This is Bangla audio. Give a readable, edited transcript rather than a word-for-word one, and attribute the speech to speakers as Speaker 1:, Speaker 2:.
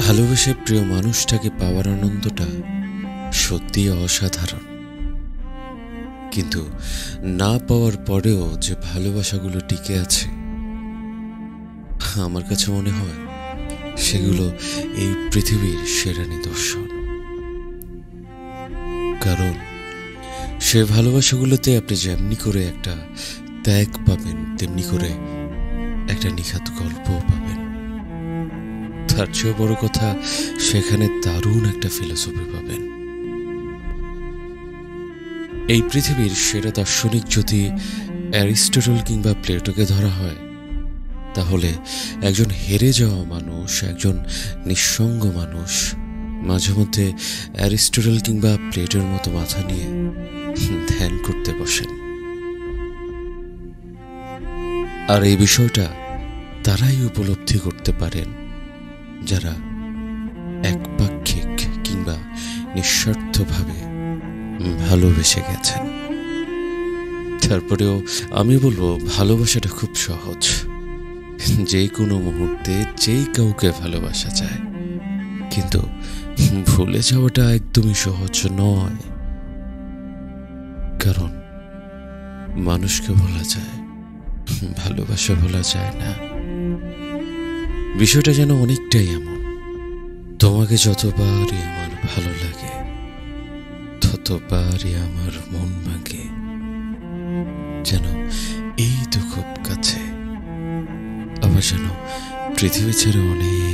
Speaker 1: ভালোবেসে প্রিয় মানুষটাকে পাওয়ার আনন্দটা সত্যি অসাধারণ। কিন্তু না পাওয়ার পরেও যে ভালোবাসাগুলো টিকে আছে, আমার কাছে মনে হয় সেগুলো এই পৃথিবীর সেরা নিদর্শন। কারণ সে ভালোবাসাগুলোতে আপনি যেমনি করে একটা ত্যাগ পাবেন, তেমনি করে একটা নিখাত গল্পও পাবেন। তার চেয়েও বড় কথা, সেখানে দারুণ একটা ফিলোসফি পাবেন। এই পৃথিবীর সেরা দার্শনিক যদি অ্যারিস্টটল কিংবা প্লেটোকে ধরা হয়, তাহলে একজন হেরে যাওয়া মানুষ, একজন নিঃসঙ্গ মানুষ মাঝে মধ্যে অ্যারিস্টটল কিংবা প্লেটোর মতো মাথা নিয়ে ধ্যান করতে বসেন। আর এই বিষয়টা তারাই উপলব্ধি করতে পারেন যারা একপাক্ষিক কিংবা নিঃস্বার্থভাবে ভালোবেসে গেছেন। তারপরেও আমি বলবো, ভালোবাসাটা খুব সহজ। যে কোনো মুহূর্তে যেই কাউকে ভালোবাসা যায়, কিন্তু ভুলে যাওয়াটা একদমই সহজ নয়। কারণ মানুষকে ভোলা যায়, ভালোবাসা ভোলা যায় না। বিষয়টা যেন অনেকটাই এমন, তোমাকে যতবারই আমার ভালো লাগে, ততবারই আমার মন ভাঙে। যেন এই তো খুব কাছে, আবার যেন পৃথিবী ছেড়ে অনেক